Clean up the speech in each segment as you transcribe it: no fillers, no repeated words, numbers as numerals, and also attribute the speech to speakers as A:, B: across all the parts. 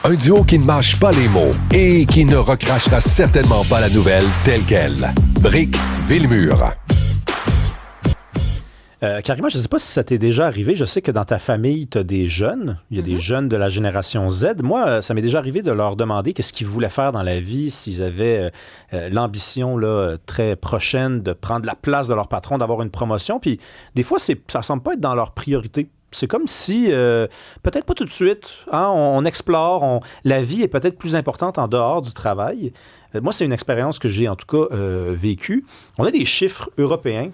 A: Un duo qui ne mâche pas les mots et qui ne recrachera certainement pas la nouvelle telle qu'elle. Brick Villemur.
B: Karima, je ne sais pas si ça t'est déjà arrivé. Je sais que dans ta famille, tu as des jeunes. Il y a des jeunes de la génération Z. Moi, ça m'est déjà arrivé de leur demander qu'est-ce qu'ils voulaient faire dans la vie, s'ils avaient l'ambition là, très prochaine de prendre la place de leur patron, d'avoir une promotion. Puis des fois, ça ne semble pas être dans leur priorité. C'est comme si, peut-être pas tout de suite, hein, on explore, la vie est peut-être plus importante en dehors du travail. Moi, c'est une expérience que j'ai en tout cas vécue. On a des chiffres européens.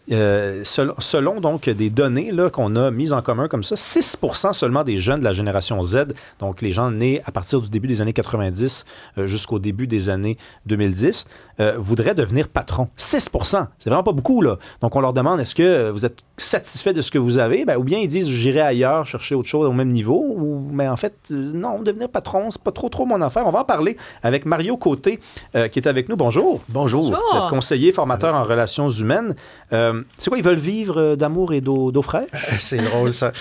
B: Selon donc des données là, qu'on a mises en commun comme ça, 6% seulement des jeunes de la génération Z, donc les gens nés à partir du début des années 90 jusqu'au début des années 2010, voudraient devenir patron. 6%! C'est vraiment pas beaucoup, là. Donc, on leur demande, est-ce que vous êtes satisfait de ce que vous avez? Ben, ou bien ils disent, j'irai ailleurs chercher autre chose au même niveau. Mais en fait, non, devenir patron, c'est pas trop mon affaire. On va en parler avec Mario Côté, qui est avec nous. Bonjour.
C: Bonjour.
B: Vous êtes conseiller, formateur en relations humaines. C'est quoi, ils veulent vivre d'amour et d'eau fraîche?
C: C'est drôle, ça.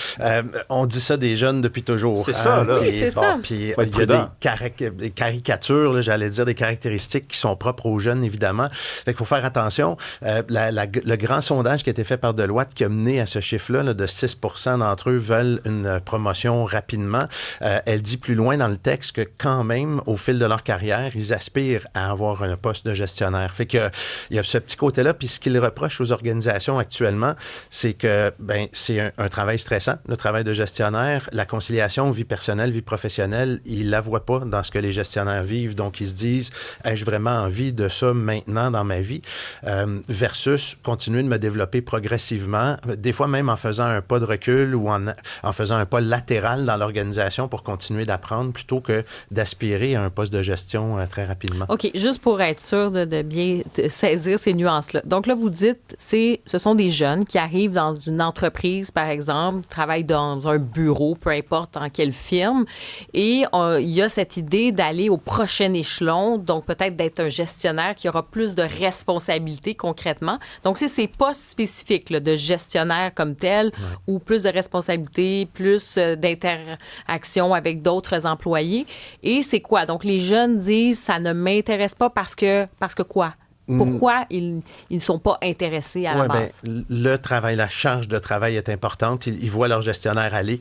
C: On dit ça des jeunes depuis toujours.
B: C'est ça, là.
D: Oui, c'est ça.
C: Puis il y a des caricatures, là, j'allais dire, des caractéristiques qui sont propres aux jeunes, évidemment. Fait qu'il faut faire attention. Le grand sondage qui a été fait par Deloitte qui a mené à ce chiffre-là, là, de 6% d'entre eux veulent une promotion rapidement. Elle dit plus loin dans le texte que quand même, au fil de leur carrière, ils aspirent à avoir un poste de gestionnaire. Fait que il y a ce petit côté-là. Puis ce qu'ils reprochent aux organisations actuellement, c'est que c'est un travail stressant, le travail de gestionnaire. La conciliation vie personnelle, vie professionnelle, ils la voient pas dans ce que les gestionnaires vivent. Donc, ils se disent, ai-je vraiment envie de ça maintenant dans ma vie? Versus continuer de me développer progressivement, des fois même en faisant un pas de recul ou en faisant un pas latéral dans l'organisation pour continuer d'apprendre plutôt que d'aspirer à un poste de gestion très rapidement.
D: OK, juste pour être sûr de bien saisir ces nuances-là. Donc là, vous dites, ce sont des jeunes qui arrivent dans une entreprise, par exemple, travaillent dans un bureau, peu importe dans quelle firme, et il y a cette idée d'aller au prochain échelon, donc peut-être d'être un gestionnaire qui aura plus de responsabilités concrètement. Donc, c'est ces postes spécifiques là, de gestionnaire comme tel, ou plus de responsabilités, plus d'interaction avec d'autres employés. Et c'est quoi? Donc, les jeunes disent, ça ne m'intéresse pas parce que quoi? Pourquoi ils ne sont pas intéressés à la base?
C: Le travail, la charge de travail est importante. Ils voient leur gestionnaire aller.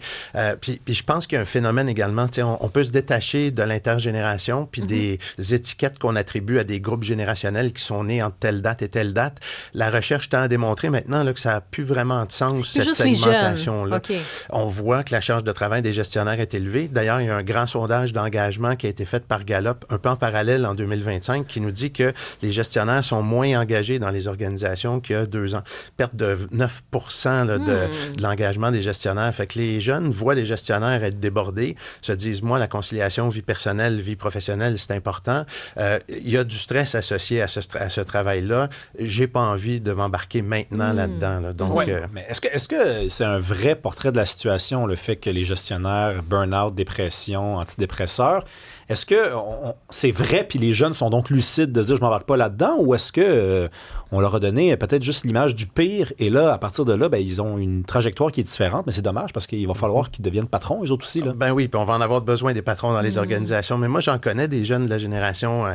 C: Puis je pense qu'il y a un phénomène également. On peut se détacher de l'intergénération puis des étiquettes qu'on attribue à des groupes générationnels qui sont nés entre telle date et telle date. La recherche tend à démontrer maintenant là, que ça n'a plus vraiment de sens, cette segmentation-là.
D: Okay.
C: On voit que la charge de travail des gestionnaires est élevée. D'ailleurs, il y a un grand sondage d'engagement qui a été fait par Gallup, un peu en parallèle en 2025, qui nous dit que les gestionnaires sont moins engagés dans les organisations qu'il y a 2 ans. Perte de 9% là, de l'engagement des gestionnaires. Fait que les jeunes voient les gestionnaires être débordés, se disent, moi, la conciliation vie personnelle, vie professionnelle, c'est important. Il y a du stress associé à ce travail-là. J'ai pas envie de m'embarquer maintenant là-dedans. Là. Donc,
B: mais est-ce que c'est un vrai portrait de la situation, le fait que les gestionnaires, burn-out, dépression, antidépresseurs, est-ce que c'est vrai puis les jeunes sont donc lucides de dire je m'embarque pas là-dedans ou est-ce que on leur a donné peut-être juste l'image du pire et là, à partir de là, ils ont une trajectoire qui est différente, mais c'est dommage parce qu'il va falloir qu'ils deviennent patrons, eux autres aussi. Là.
C: Ben oui, puis on va en avoir besoin des patrons dans les organisations. Mais moi, j'en connais des jeunes de la génération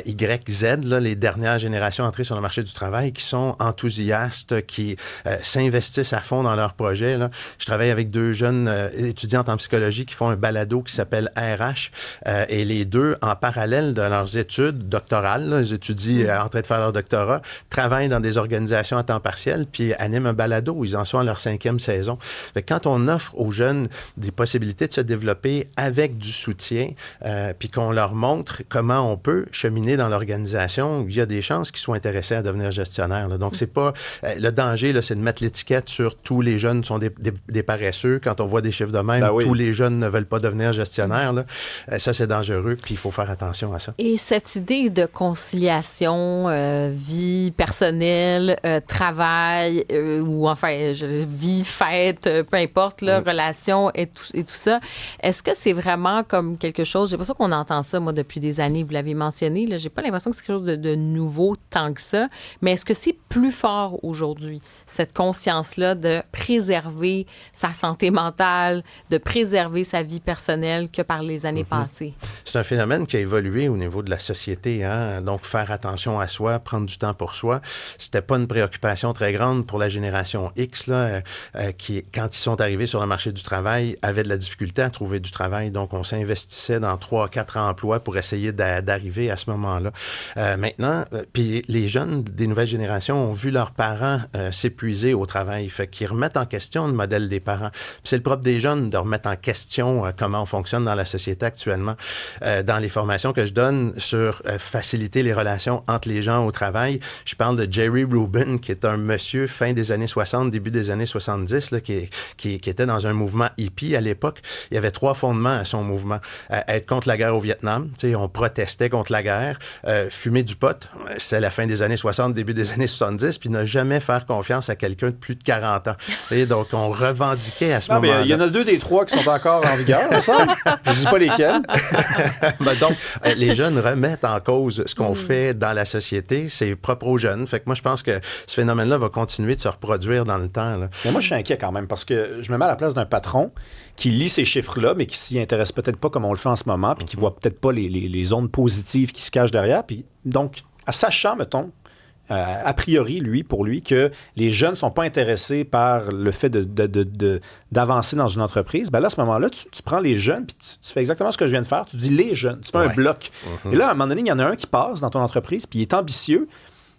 C: Y, Z, là, les dernières générations entrées sur le marché du travail qui sont enthousiastes, qui s'investissent à fond dans leurs projets. Là. Je travaille avec 2 jeunes étudiantes en psychologie qui font un balado qui s'appelle RH et les 2, en parallèle de leurs études doctorales, là, ils étudient en train de faire leur doctorat, travaillent dans des organisations à temps partiel, puis animent un balado où ils en sont à leur 5e saison. Fait que quand on offre aux jeunes des possibilités de se développer avec du soutien, puis qu'on leur montre comment on peut cheminer dans l'organisation, il y a des chances qu'ils soient intéressés à devenir gestionnaires. Là. Donc, c'est pas... le danger, là, c'est de mettre l'étiquette sur tous les jeunes sont des paresseux. Quand on voit des chiffres de même, tous les jeunes ne veulent pas devenir gestionnaires. Là. Ça, c'est dangereux, puis il faut faire attention à ça.
D: Et cette idée de conciliation relation, vie personnelle, travail, ou enfin, vie, fête, peu importe, là, relation et tout ça. Est-ce que c'est vraiment comme quelque chose, j'ai l'impression qu'on entend ça, moi, depuis des années, vous l'avez mentionné, là, j'ai pas l'impression que c'est quelque chose de nouveau tant que ça, mais est-ce que c'est plus fort aujourd'hui, cette conscience-là de préserver sa santé mentale, de préserver sa vie personnelle que par les années passées?
C: C'est un phénomène qui a évolué au niveau de la société, hein? Donc, faire attention à soi, prendre du temps pour soi, c'était pas une préoccupation très grande pour la génération X, là, qui, quand ils sont arrivés sur le marché du travail, avaient de la difficulté à trouver du travail. Donc, on s'investissait dans 3-4 emplois pour essayer d'arriver à ce moment-là. Maintenant, puis les jeunes des nouvelles générations ont vu leurs parents s'épuiser au travail. Fait qu'ils remettent en question le modèle des parents. Puis c'est le propre des jeunes de remettre en question comment on fonctionne dans la société actuellement. Dans les formations que je donne sur faciliter les relations entre les gens au travail, je parle de Jerry Rubin, qui est un monsieur fin des années 60, début des années 70, là, qui était dans un mouvement hippie à l'époque. Il y avait 3 fondements à son mouvement. Être contre la guerre au Vietnam, on protestait contre la guerre, fumer du pot, c'était la fin des années 60, début des années 70, puis ne jamais faire confiance à quelqu'un de plus de 40 ans. Et donc, on revendiquait à ce moment-là.
B: Il y en a 2 des 3 qui sont encore en vigueur, ça. Je ne dis pas lesquels.
C: Donc, les jeunes remettent en cause ce qu'on fait dans la société. C'est propre aux jeunes. Fait que moi, je pense que ce phénomène-là va continuer de se reproduire dans le temps, là.
B: Mais moi, je suis inquiet quand même parce que je me mets à la place d'un patron qui lit ces chiffres-là, mais qui s'y intéresse peut-être pas comme on le fait en ce moment, puis qui voit peut-être pas les ondes positives qui se cachent derrière. Puis donc, sachant, mettons, a priori, pour lui, que les jeunes ne sont pas intéressés par le fait d'avancer dans une entreprise, ben là, à ce moment-là, tu prends les jeunes, puis tu fais exactement ce que je viens de faire. Tu dis les jeunes, tu fais un bloc. Et là, à un moment donné, il y en a un qui passe dans ton entreprise, puis il est ambitieux,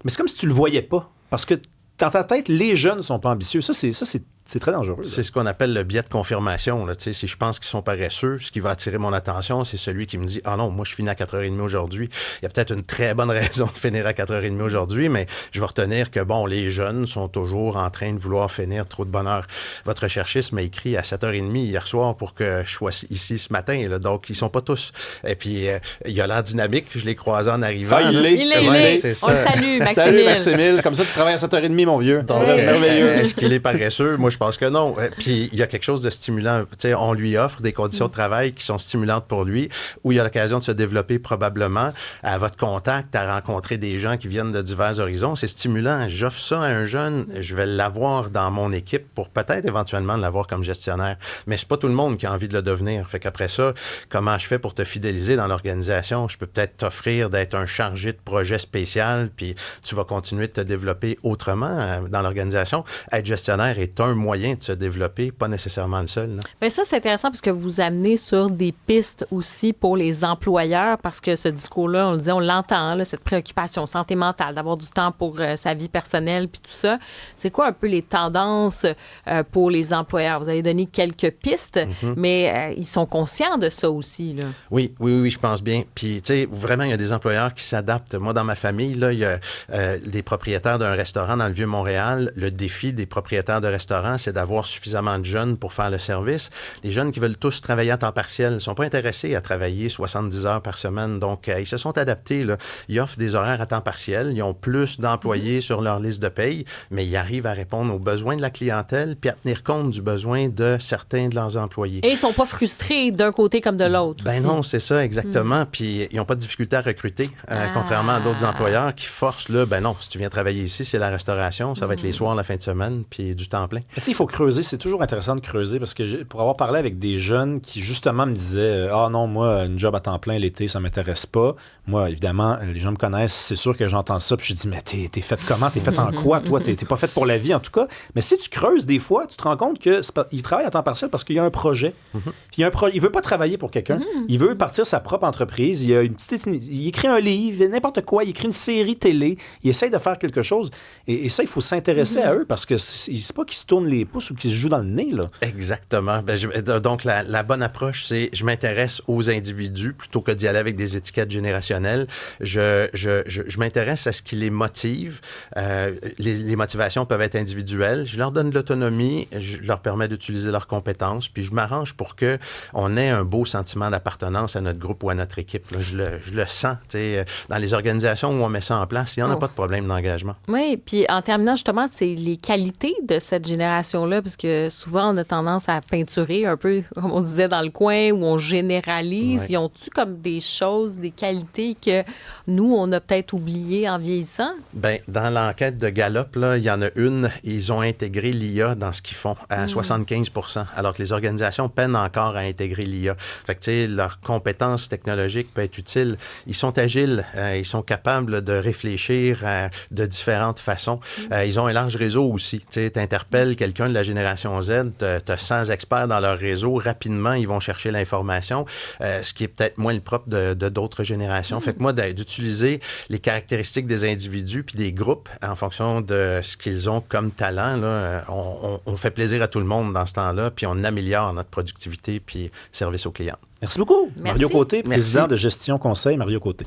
B: mais c'est comme si tu le voyais pas. Parce que dans ta tête, les jeunes ne sont pas ambitieux. Ça, c'est très dangereux.
C: C'est ce qu'on appelle le biais de confirmation. Là. Si je pense qu'ils sont paresseux, ce qui va attirer mon attention, c'est celui qui me dit « Ah non, moi, je finis à 4h30 aujourd'hui. » Il y a peut-être une très bonne raison de finir à 4h30 aujourd'hui, mais je vais retenir que, bon, les jeunes sont toujours en train de vouloir finir trop de bonne heure. Votre recherchiste m'a écrit à 7h30 hier soir pour que je sois ici ce matin. Là. Donc, ils sont pas tous. Et puis, il a l'air dynamique. Je l'ai croisé en arrivant.
B: Ah, il l'est.
C: C'est ça.
D: On le salue, Maximile.
B: Salut, Maximile. Comme ça, tu travailles à 7h30, mon vieux.
C: Merveilleux. Est-ce qu'il est paresseux? Moi, je pense que non. Puis, il y a quelque chose de stimulant. T'sais, on lui offre des conditions de travail qui sont stimulantes pour lui, où il y a l'occasion de se développer probablement à votre contact, à rencontrer des gens qui viennent de divers horizons. C'est stimulant. J'offre ça à un jeune, je vais l'avoir dans mon équipe pour peut-être éventuellement l'avoir comme gestionnaire. Mais c'est pas tout le monde qui a envie de le devenir. Fait qu'après ça, comment je fais pour te fidéliser dans l'organisation? Je peux peut-être t'offrir d'être un chargé de projet spécial, puis tu vas continuer de te développer autrement dans l'organisation. Être gestionnaire est un moyen de se développer, pas nécessairement le seul.
D: Bien, ça, c'est intéressant parce que vous amenez sur des pistes aussi pour les employeurs parce que ce discours-là, on le disait, on l'entend, là, cette préoccupation santé mentale, d'avoir du temps pour sa vie personnelle puis tout ça. C'est quoi un peu les tendances pour les employeurs? Vous avez donné quelques pistes, mais ils sont conscients de ça aussi, là.
C: Oui, je pense bien. Puis, tu sais, vraiment, il y a des employeurs qui s'adaptent. Moi, dans ma famille, là, il y a des propriétaires d'un restaurant dans le Vieux-Montréal. Le défi des propriétaires de restaurants, c'est d'avoir suffisamment de jeunes pour faire le service. Les jeunes qui veulent tous travailler à temps partiel ne sont pas intéressés à travailler 70 heures par semaine. Donc, ils se sont adaptés, là. Ils offrent des horaires à temps partiel. Ils ont plus d'employés sur leur liste de paye, mais ils arrivent à répondre aux besoins de la clientèle puis à tenir compte du besoin de certains de leurs employés.
D: Et ils ne sont pas frustrés d'un côté comme de l'autre.
C: Ben aussi. Non, c'est ça, exactement. Puis, ils n'ont pas de difficulté à recruter, contrairement à d'autres employeurs qui forcent, là, ben non, si tu viens travailler ici, c'est la restauration, ça va être les soirs, la fin de semaine, puis du temps plein.
B: Tu sais, il faut creuser. C'est toujours intéressant de creuser parce que pour avoir parlé avec des jeunes qui, justement, me disaient « Ah non, moi, une job à temps plein l'été, ça m'intéresse pas. » Moi, évidemment, les gens me connaissent, c'est sûr que j'entends ça, puis je dis « Mais t'es fait comment? T'es fait en quoi? Toi, t'es pas fait pour la vie, en tout cas. » Mais si tu creuses des fois, tu te rends compte qu'il travaille à temps partiel parce qu'il y a un projet. Il veut pas travailler pour quelqu'un. Il veut partir sa propre entreprise. Il écrit un livre, n'importe quoi. Il écrit une série télé. Il essaye de faire quelque chose. Et ça, il faut s'intéresser à eux parce que c'est pas qu'ils se tournent les pouces ou qui se jouent dans le nez, là.
C: Exactement. Donc, la bonne approche, c'est je m'intéresse aux individus plutôt que d'y aller avec des étiquettes générationnelles. Je m'intéresse à ce qui les motive. Les motivations peuvent être individuelles. Je leur donne de l'autonomie, je leur permets d'utiliser leurs compétences, puis je m'arrange pour qu'on ait un beau sentiment d'appartenance à notre groupe ou à notre équipe. Là, je le sens. Dans les organisations où on met ça en place, il n'y en a pas de problème d'engagement.
D: Oui, puis en terminant, justement, c'est les qualités de cette génération-là, parce que souvent, on a tendance à peinturer un peu, comme on disait, dans le coin, où on généralise.
C: Ouais.
D: Ils ont-tu comme des choses, des qualités que nous, on a peut-être oubliées en vieillissant?
C: Bien, dans l'enquête de Gallup, là, il y en a une, ils ont intégré l'IA dans ce qu'ils font à 75 %, alors que les organisations peinent encore à intégrer l'IA. Fait que, tu sais, leurs compétences technologiques peuvent être utiles. Ils sont agiles, ils sont capables de réfléchir de différentes façons. Ils ont un large réseau aussi. Tu sais, t'interpelles quelqu'un de la génération Z, t'as 100 experts dans leur réseau, rapidement, ils vont chercher l'information, ce qui est peut-être moins le propre de d'autres générations. Fait que moi, d'utiliser les caractéristiques des individus puis des groupes en fonction de ce qu'ils ont comme talent, là, on fait plaisir à tout le monde dans ce temps-là, puis on améliore notre productivité puis service aux clients.
B: Merci beaucoup.
D: Merci.
B: Mario Côté, président
C: Merci.
B: de Gestion Conseil, Mario Côté.